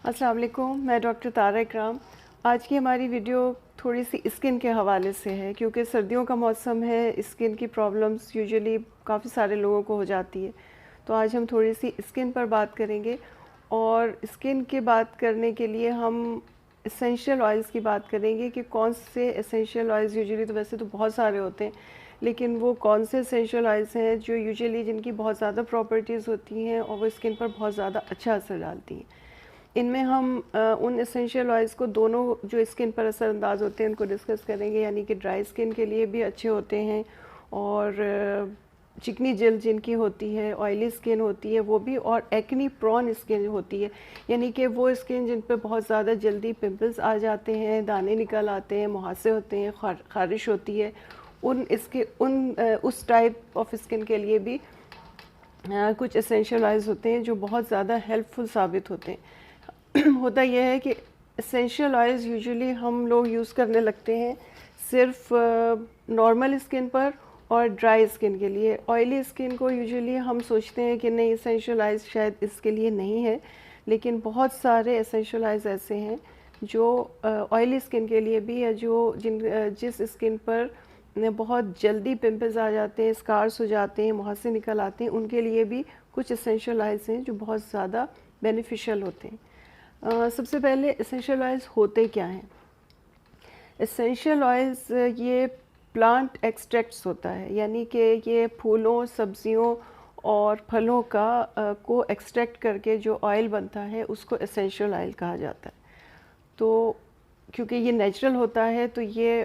السلام علیکم، میں ڈاکٹر طارہ اکرام۔ آج کی ہماری ویڈیو تھوڑی سی اسکن کے حوالے سے ہے، کیونکہ سردیوں کا موسم ہے، اسکن کی پرابلمس یوزلی کافی سارے لوگوں کو ہو جاتی ہے۔ تو آج ہم تھوڑی سی اسکن پر بات کریں گے، اور اسکن کی بات کرنے کے لیے ہم اسینشیل آئلز کی بات کریں گے کہ کون سے اسینشیل آئلز یوزلی، تو ویسے تو بہت سارے ہوتے ہیں، لیکن وہ کون سے اسینشیل آئلز ہیں جو یوزلی جن کی بہت زیادہ پراپرٹیز ہوتی ہیں اور وہ اسکن پر بہت زیادہ اچھا اثر ڈالتی ہیں۔ ان میں ہم ان اسینشیل آئلز کو دونوں جو اسکن پر اثر انداز ہوتے ہیں ان کو ڈسکس کریں گے، یعنی کہ ڈرائی اسکن کے لیے بھی اچھے ہوتے ہیں، اور چکنی جلد جن کی ہوتی ہے، آئلی اسکن ہوتی ہے وہ بھی، اور ایکنی پرون اسکن ہوتی ہے، یعنی کہ وہ اسکن جن پہ بہت زیادہ جلدی پمپلز آ جاتے ہیں، دانے نکل آتے ہیں، مہاسے ہوتے ہیں، خارش ہوتی ہے، اس ٹائپ آف اسکن کے لیے بھی کچھ اسینشیل آئلز ہوتے ہیں جو بہت زیادہ ہیلپ فل ثابت ہوتے ہیں۔ ہوتا یہ ہے کہ اسینشیل آئلز یوزلی ہم لوگ یوز کرنے لگتے ہیں صرف نارمل اسکن پر اور ڈرائی اسکن کے لیے۔ آئلی اسکن کو یوزلی ہم سوچتے ہیں کہ نہیں، اسینشیل آئلز شاید اس کے لیے نہیں ہے، لیکن بہت سارے اسینشیل آئلز ایسے ہیں جو آئلی اسکن کے لیے بھی ہے، جس اسکن پر بہت جلدی پمپلز آ جاتے ہیں، اسکارس ہو جاتے ہیں، مہاسے نکل آتے ہیں، ان کے لیے بھی کچھ اسینشیل آئلز ہیں جو بہت زیادہ بینیفیشل ہوتے ہیں۔ سب سے پہلے اسینشیل آئلز ہوتے کیا ہیں؟ اسینشیل آئلز یہ پلانٹ ایکسٹریکٹس ہوتا ہے، یعنی کہ یہ پھولوں، سبزیوں اور پھلوں کو ایکسٹریکٹ کر کے جو آئل بنتا ہے اس کو اسینشیل آئل کہا جاتا ہے۔ تو کیونکہ یہ نیچرل ہوتا ہے تو یہ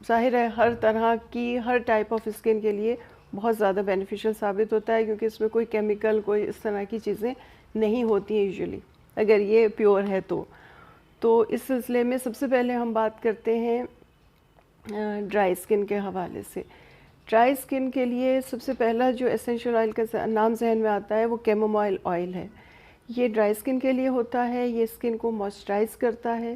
ظاہر ہے ہر ٹائپ آف اسکن کے لیے بہت زیادہ بینیفیشل ثابت ہوتا ہے، کیونکہ اس میں کوئی کیمیکل، کوئی اس طرح کی چیزیں نہیں ہوتی ہیں یوزلی، اگر یہ پیور ہے تو اس سلسلے میں سب سے پہلے ہم بات کرتے ہیں ڈرائی اسکن کے حوالے سے۔ ڈرائی اسکن کے لیے سب سے پہلا جو اسینشیل آئل کا نام ذہن میں آتا ہے وہ کیمومائل آئل ہے۔ یہ ڈرائی اسکن کے لیے ہوتا ہے، یہ اسکن کو موئسچرائز کرتا ہے،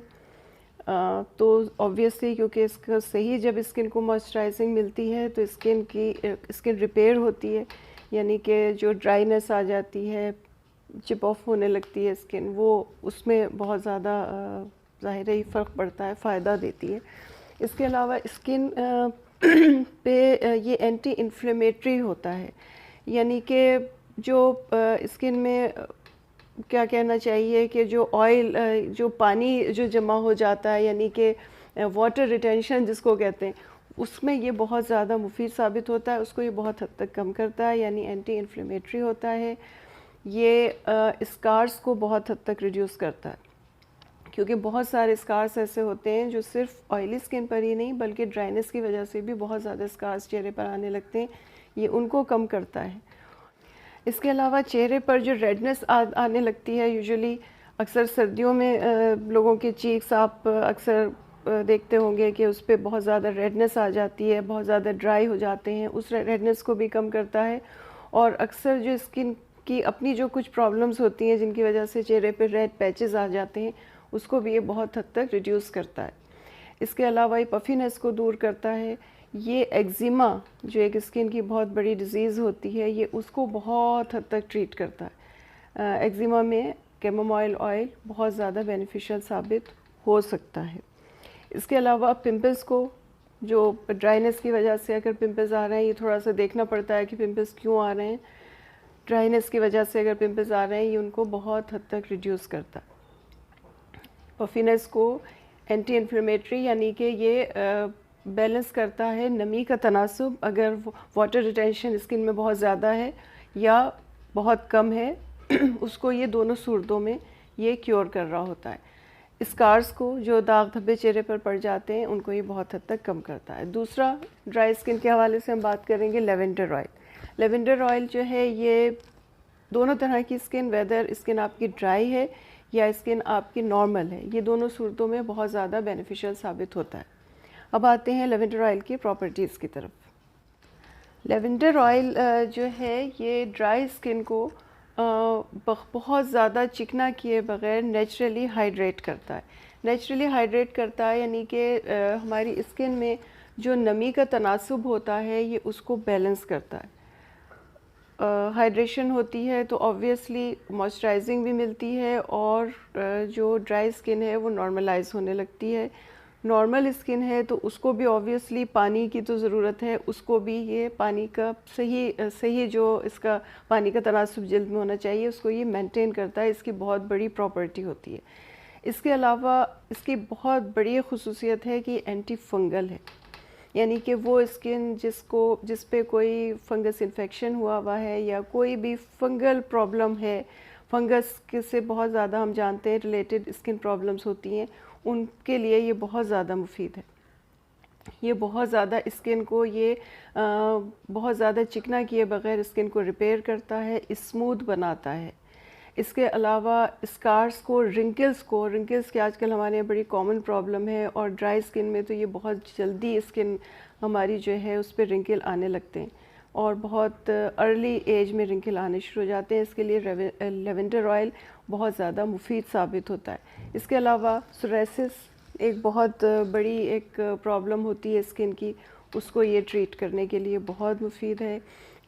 تو آبویسلی کیونکہ اس کا صحیح جب اسکن کو موئسچرائزنگ ملتی ہے تو اسکن ریپیئر ہوتی ہے، یعنی کہ جو ڈرائینس آ جاتی ہے، چپ آف ہونے لگتی ہے اسکن، وہ اس میں بہت زیادہ ظاہر ہی فرق پڑتا ہے، فائدہ دیتی ہے۔ اس کے علاوہ اسکن پہ یہ اینٹی انفلیمیٹری ہوتا ہے، یعنی کہ جو اسکن میں کیا کہنا چاہیے کہ جو آئل، جو پانی جو جمع ہو جاتا ہے، یعنی کہ واٹر ریٹینشن جس کو کہتے ہیں، اس میں یہ بہت زیادہ مفید ثابت ہوتا ہے، اس کو یہ بہت حد تک کم کرتا ہے، یعنی اینٹی انفلیمیٹری ہوتا ہے۔ یہ اسکارس کو بہت حد تک ریڈیوس کرتا ہے، کیونکہ بہت سارے اسکارس ایسے ہوتے ہیں جو صرف آئلی اسکن پر ہی نہیں بلکہ ڈرائنس کی وجہ سے بھی بہت زیادہ اسکارس چہرے پر آنے لگتے ہیں، یہ ان کو کم کرتا ہے۔ اس کے علاوہ چہرے پر جو ریڈنس آنے لگتی ہے، یوزلی اکثر سردیوں میں لوگوں کے چیکس آپ اکثر دیکھتے ہوں گے کہ اس پہ بہت زیادہ ریڈنس آ جاتی ہے، بہت زیادہ ڈرائی ہو جاتے ہیں، اس ریڈنس کو بھی کم کرتا ہے، اور اکثر جو اسکن کی اپنی جو کچھ پرابلمز ہوتی ہیں جن کی وجہ سے چہرے پہ ریڈ پیچز آ جاتے ہیں، اس کو بھی یہ بہت حد تک ریڈیوس کرتا ہے۔ اس کے علاوہ یہ پفینس کو دور کرتا ہے۔ یہ ایگزیما جو ایک اسکن کی بہت بڑی ڈیزیز ہوتی ہے، یہ اس کو بہت حد تک ٹریٹ کرتا ہے۔ ایگزیما میں کیمومائل آئل بہت زیادہ بینیفیشل ثابت ہو سکتا ہے۔ اس کے علاوہ پمپلز کو، جو ڈرائنس کی وجہ سے اگر پمپلز آ رہے ہیں، یہ تھوڑا سا دیکھنا پڑتا ہے کہ پمپلز کیوں آ رہے ہیں، ڈرائنس کی وجہ سے اگر پمپلز آ رہے ہیں، یہ ان کو بہت حد تک ریڈیوس کرتا ہے۔ پفینس کو اینٹی انفلیمیٹری، یعنی کہ یہ بیلنس کرتا ہے نمی کا تناسب، اگر واٹر ریٹینشن اسکن میں بہت زیادہ ہے یا بہت کم ہے، اس کو یہ دونوں صورتوں میں یہ کیور کر رہا ہوتا ہے۔ اسکارس کو، جو داغ دھبے چہرے پر پڑ جاتے ہیں، ان کو یہ بہت حد تک کم کرتا ہے۔ دوسرا ڈرائی اسکن کے حوالے سے ہم بات کریں گے لیونڈر آئل۔ لیونڈر آئل جو ہے یہ دونوں طرح کی اسکن، ویدر اسکن آپ کی ڈرائی ہے یا اسکن آپ کی نارمل ہے، یہ دونوں صورتوں میں بہت زیادہ بینیفیشل ثابت ہوتا ہے۔ اب آتے ہیں لیونڈر آئل کی پراپرٹیز کی طرف۔ لیونڈر آئل جو ہے یہ ڈرائی اسکن کو بہت زیادہ چکنا کیے بغیر نیچرلی ہائیڈریٹ کرتا ہے۔ نیچرلی ہائیڈریٹ کرتا ہے یعنی کہ ہماری اسکن میں جو نمی کا تناسب ہوتا ہے یہ اس کو بیلنس کرتا ہے۔ ہائیڈریشن ہوتی ہے تو آبویسلی موئسچرائزنگ بھی ملتی ہے اور جو ڈرائی اسکن ہے وہ نارملائز ہونے لگتی ہے. نارمل اسکن ہے تو اس کو بھی آبویسلی پانی کی تو ضرورت ہے, اس کو بھی یہ پانی کا صحیح جو اس کا پانی کا تناسب جلد میں ہونا چاہیے اس کو یہ مینٹین کرتا ہے. اس کی بہت بڑی پراپرٹی ہوتی ہے. اس کے علاوہ اس کی بہت بڑی خصوصیت ہے کہ اینٹی فنگل ہے, یعنی کہ وہ اسکن جس پہ کوئی فنگس انفیکشن ہوا ہے یا کوئی بھی فنگل پرابلم ہے, فنگس سے بہت زیادہ ہم جانتے ہیں ریلیٹڈ اسکن پرابلمس ہوتی ہیں, ان کے لیے یہ بہت زیادہ مفید ہے. یہ بہت زیادہ اسکن کو بہت زیادہ چکنا کیے بغیر اسکن کو ریپیئر کرتا ہے, اسموتھ بناتا ہے. اس کے علاوہ اسکارس کو رنکلس کی آج کل ہمارے یہاں بڑی کامن پرابلم ہے, اور ڈرائی اسکن میں تو یہ بہت جلدی اسکن ہماری جو ہے اس پہ رنکل آنے لگتے ہیں اور بہت ارلی ایج میں رنکل آنے شروع ہو جاتے ہیں. اس کے لیے لیونڈر آئل بہت زیادہ مفید ثابت ہوتا ہے. اس کے علاوہ سوریسس ایک بہت بڑی ایک پرابلم ہوتی ہے اسکن کی, اس کو یہ ٹریٹ کرنے کے لیے بہت مفید ہے.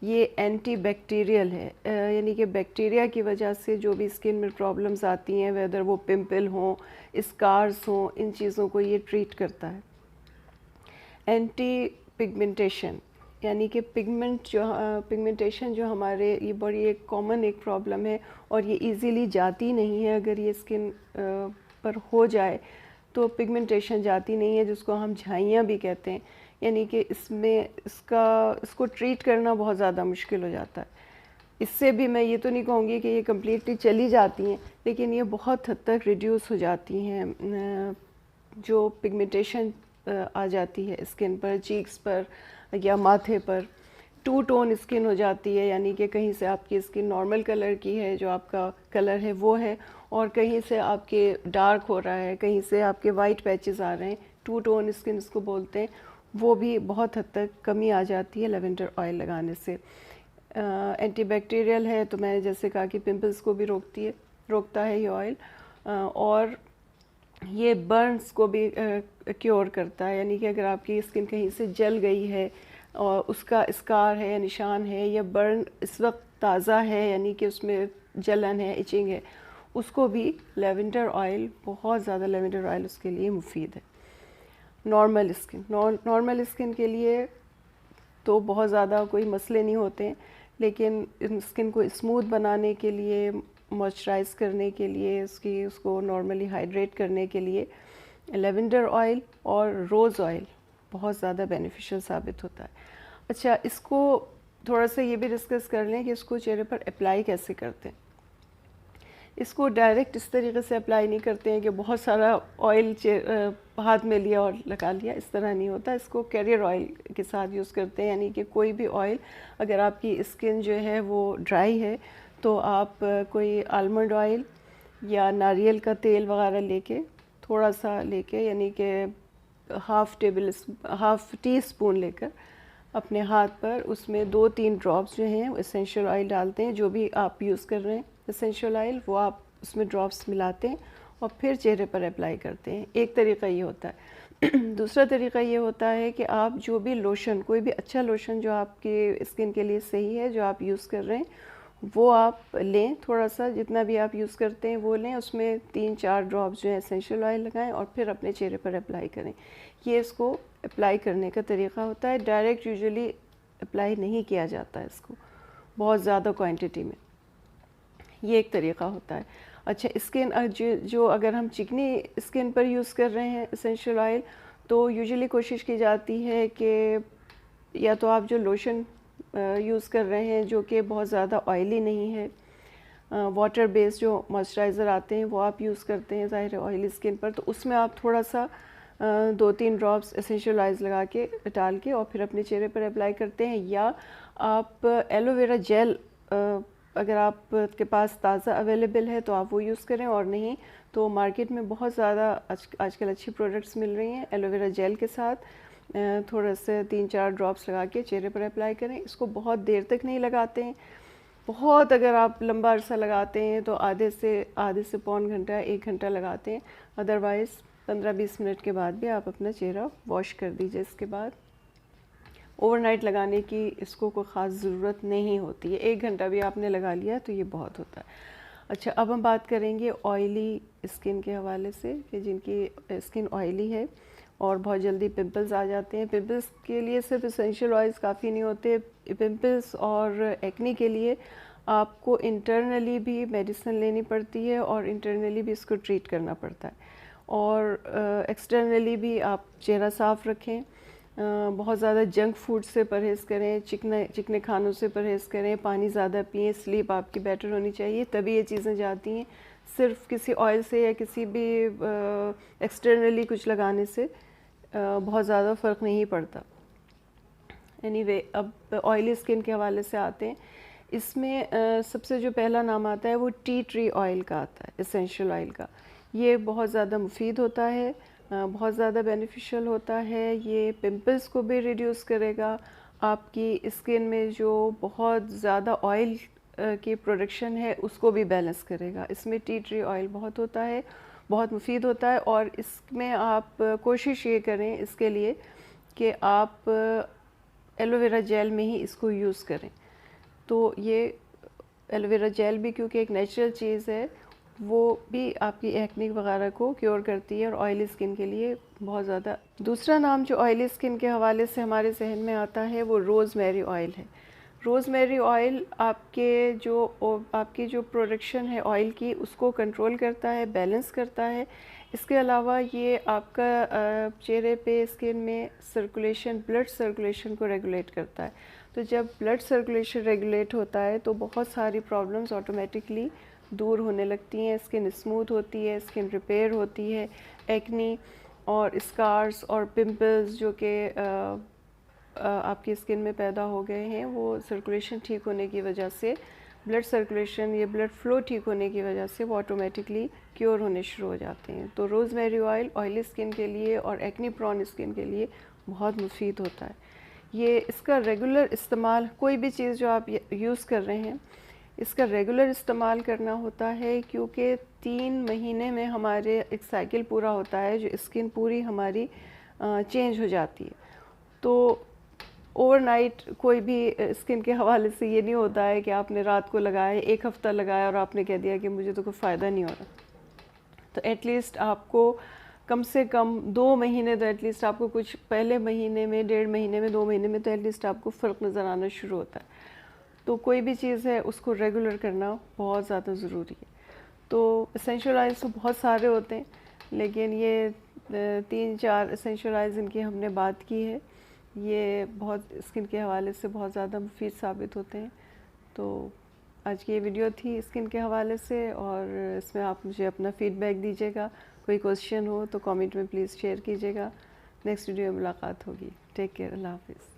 یہ اینٹی بیکٹیریل ہے, یعنی کہ بیکٹیریا کی وجہ سے جو بھی اسکن میں پرابلمز آتی ہیں, ویدر وہ پمپل ہوں, اسکارز ہوں, ان چیزوں کو یہ ٹریٹ کرتا ہے. اینٹی پگمنٹیشن, یعنی کہ پگمنٹیشن جو ہمارے یہ بڑی ایک کامن ایک پرابلم ہے اور یہ ایزیلی جاتی نہیں ہے. اگر یہ اسکن پر ہو جائے تو پگمنٹیشن جاتی نہیں ہے, جس کو ہم جھائیاں بھی کہتے ہیں, یعنی کہ اس کو ٹریٹ کرنا بہت زیادہ مشکل ہو جاتا ہے. اس سے بھی میں یہ تو نہیں کہوں گی کہ یہ کمپلیٹلی چلی جاتی ہیں, لیکن یہ بہت حد تک ریڈیوس ہو جاتی ہیں. جو پگمنٹیشن آ جاتی ہے اسکن پر, چیکس پر یا ماتھے پر, ٹو ٹون اسکن ہو جاتی ہے, یعنی کہ کہیں سے آپ کی اسکن نارمل کلر کی ہے, جو آپ کا کلر ہے وہ ہے, اور کہیں سے آپ کے ڈارک ہو رہا ہے, کہیں سے آپ کے وائٹ پیچز آ رہے ہیں. ٹو ٹون اسکن اس کو بولتے ہیں. وہ بھی بہت حد تک کمی آ جاتی ہے لیونڈر آئل لگانے سے. اینٹی بیکٹیریل ہے تو میں نے جیسے کہا کہ پمپلز کو بھی روکتا ہے یہ آئل, اور یہ برنز کو بھی کیور کرتا ہے. یعنی کہ اگر آپ کی اسکن کہیں سے جل گئی ہے اور اس کا اسکار ہے یا نشان ہے, یا برن اس وقت تازہ ہے, یعنی کہ اس میں جلن ہے, ایچنگ ہے, اس کو بھی لیونڈر آئل, بہت زیادہ لیونڈر آئل اس کے لیے مفید ہے. نارمل اسکن کے لیے تو بہت زیادہ کوئی مسئلے نہیں ہوتے ہیں, لیکن اسکن کو اسموتھ بنانے کے لیے, موئسچرائز کرنے کے لیے, اس کو نارملی ہائیڈریٹ کرنے کے لیے لیونڈر آئل اور روز آئل بہت زیادہ بینیفیشل ثابت ہوتا ہے. اچھا, اس کو تھوڑا سا یہ بھی ڈسکس کر لیں کہ اس کو چہرے پر اپلائی کیسے کرتے ہیں. اس کو ڈائریکٹ اس طریقے سے اپلائی نہیں کرتے ہیں کہ بہت سارا آئل ہاتھ میں لیا اور لگا لیا, اس طرح نہیں ہوتا. اس کو کیریئر آئل کے ساتھ یوز کرتے ہیں, یعنی کہ کوئی بھی آئل, اگر آپ کی اسکن جو ہے وہ ڈرائی ہے تو آپ کوئی آلمنڈ آئل یا ناریل کا تیل وغیرہ لے کے, تھوڑا سا لے کے, یعنی کہ ہاف ٹی اسپون لے کر اپنے ہاتھ پر اس میں 2-3 ڈراپس جو ہیں اسینشیل آئل ڈالتے ہیں. جو بھی آپ یوز کر رہے ہیں اسینشیل آئل, وہ آپ اس میں ڈراپس ملاتے ہیں اور پھر چہرے پر اپلائی کرتے ہیں. ایک طریقہ یہ ہوتا ہے. دوسرا طریقہ یہ ہوتا ہے کہ آپ جو بھی لوشن, کوئی بھی اچھا لوشن جو آپ کی اسکن کے لیے صحیح ہے, جو آپ یوز کر رہے ہیں, وہ آپ لیں, تھوڑا سا جتنا بھی آپ یوز کرتے ہیں وہ لیں, اس میں 3-4 ڈراپس جو ہیں اسینشیل آئل لگائیں اور پھر اپنے چہرے پر اپلائی کریں. یہ اس کو اپلائی کرنے کا طریقہ ہوتا ہے. ڈائریکٹ یوزلی اپلائی نہیں کیا جاتا ہے اس کو بہت زیادہ کوانٹٹی میں. یہ ایک طریقہ ہوتا ہے. اچھا, اسکن جو اگر ہم چکنی اسکن پر یوز کر رہے ہیں اسینشیل آئل, تو یوزلی کوشش کی جاتی ہے کہ یا تو آپ جو لوشن یوز کر رہے ہیں جو کہ بہت زیادہ آئلی نہیں ہے, واٹر بیس جو موئسچرائزر آتے ہیں وہ آپ یوز کرتے ہیں ظاہر ہے آئلی اسکن پر, تو اس میں آپ تھوڑا سا 2-3 ڈراپس اسینشیل آئلز لگا کے ڈال کے اور پھر اپنے چہرے پر اپلائی کرتے ہیں. یا آپ ایلو ویرا جیل, اگر آپ کے پاس تازہ اویلیبل ہے تو آپ وہ یوز کریں, اور نہیں تو مارکیٹ میں بہت زیادہ آج کل اچھی پروڈکٹس مل رہی ہیں. ایلو ویرا جیل کے ساتھ تھوڑا سے 3-4 ڈراپس لگا کے چہرے پر اپلائی کریں. اس کو بہت دیر تک نہیں لگاتے ہیں, بہت اگر آپ لمبا عرصہ لگاتے ہیں تو آدھے سے پون گھنٹہ 1 گھنٹہ لگاتے ہیں. ادروائز 15-20 منٹ کے بعد بھی آپ اپنا چہرہ واش کر دیجئے. اس کے بعد اوور نائٹ لگانے کی اس کو کوئی خاص ضرورت نہیں ہوتی ہے، 1 گھنٹہ بھی آپ نے لگا لیا تو یہ بہت ہوتا ہے۔ اچھا، اب ہم بات کریں گے آئلی اسکن کے حوالے سے کہ جن کی اسکن آئلی ہے اور بہت جلدی پمپلز آ جاتے ہیں۔ پمپلز کے لیے صرف اسینشیل آئلز کافی نہیں ہوتے، پمپلز اور ایکنی کے لیے آپ کو انٹرنلی بھی میڈیسن لینی پڑتی ہے اور انٹرنلی بھی اس کو ٹریٹ کرنا پڑتا ہے، اور ایکسٹرنلی بھی آپ چہرہ صاف رکھیں، بہت زیادہ جنک فوڈ سے پرہیز کریں، چکنے کھانوں سے پرہیز کریں، پانی زیادہ پئیں، سلیپ آپ کی بیٹر ہونی چاہیے، تبھی یہ چیزیں جاتی ہیں۔ صرف کسی آئل سے یا کسی بھی ایکسٹرنلی کچھ لگانے سے بہت زیادہ فرق نہیں پڑتا۔ اینی وے، اب آئلی اسکن کے حوالے سے آتے ہیں۔ اس میں سب سے جو پہلا نام آتا ہے وہ ٹی ٹری آئل کا آتا ہے، اسینشیل آئل کا۔ یہ بہت زیادہ مفید ہوتا ہے، بہت زیادہ بینیفیشل ہوتا ہے، یہ پمپلز کو بھی ریڈیوس کرے گا، آپ کی اسکن میں جو بہت زیادہ آئل کی پروڈکشن ہے اس کو بھی بیلنس کرے گا۔ اس میں ٹی ٹری آئل بہت ہوتا ہے، بہت مفید ہوتا ہے، اور اس میں آپ کوشش یہ کریں اس کے لیے کہ آپ ایلو ویرا جیل میں ہی اس کو یوز کریں۔ تو یہ ایلو ویرا جیل بھی کیونکہ ایک نیچرل چیز ہے، وہ بھی آپ کی ایکنی وغیرہ کو کیور کرتی ہے اور آئلی اسکن کے لیے بہت زیادہ۔ دوسرا نام جو آئلی اسکن کے حوالے سے ہمارے ذہن میں آتا ہے وہ روز میری آئل ہے۔ روز میری آئل آپ کی جو پروڈکشن ہے آئل کی اس کو کنٹرول کرتا ہے، بیلنس کرتا ہے۔ اس کے علاوہ یہ آپ کا چہرے پہ اسکن میں سرکولیشن، بلڈ سرکولیشن کو ریگولیٹ کرتا ہے۔ تو جب بلڈ سرکولیشن ریگولیٹ ہوتا ہے تو بہت ساری پرابلمز آٹومیٹکلی دور ہونے لگتی ہیں، اسکن اسموتھ ہوتی ہے، اسکن ریپیئر ہوتی ہے، ایکنی اور اسکارز اور پمپلز جو کہ آپ کی اسکن میں پیدا ہو گئے ہیں وہ سرکولیشن ٹھیک ہونے کی وجہ سے، بلڈ سرکولیشن یا بلڈ فلو ٹھیک ہونے کی وجہ سے وہ آٹومیٹکلی کیور ہونے شروع ہو جاتے ہیں۔ تو روز میری آئل آئلی اسکن کے لیے اور ایکنی پرون اسکن کے لیے بہت مفید ہوتا ہے۔ یہ اس کا ریگولر استعمال، کوئی بھی چیز جو آپ یوز کر رہے ہیں اس کا ریگولر استعمال کرنا ہوتا ہے، کیونکہ 3 مہینے میں ہمارے ایک سائیکل پورا ہوتا ہے جو اسکن پوری ہماری چینج ہو جاتی ہے۔ تو اوور نائٹ کوئی بھی اسکن کے حوالے سے یہ نہیں ہوتا ہے کہ آپ نے رات کو لگایا، 1 ہفتہ لگایا اور آپ نے کہہ دیا کہ مجھے تو کوئی فائدہ نہیں ہو رہا۔ تو ایٹ لیسٹ آپ کو کم سے کم 2 مہینے، تو ایٹ لیسٹ آپ کو کچھ پہلے مہینے میں، 1.5 مہینے میں، 2 مہینے میں تو ایٹ لیسٹ آپ کو فرق نظر آنا شروع ہوتا ہے۔ تو کوئی بھی چیز ہے اس کو ریگولر کرنا بہت زیادہ ضروری ہے۔ تو اسینشیل آئلز تو بہت سارے ہوتے ہیں، لیکن یہ 3-4 اسینشیل آئلز ان کی ہم نے بات کی ہے، یہ بہت اسکن کے حوالے سے بہت زیادہ مفید ثابت ہوتے ہیں۔ تو آج کی یہ ویڈیو تھی اسکن کے حوالے سے، اور اس میں آپ مجھے اپنا فیڈ بیک دیجیے گا، کوئی کوشچن ہو تو کامنٹ میں پلیز شیئر کیجیے گا۔ نیکسٹ ویڈیو میں ملاقات ہوگی۔ ٹیک کیئر، اللہ حافظ۔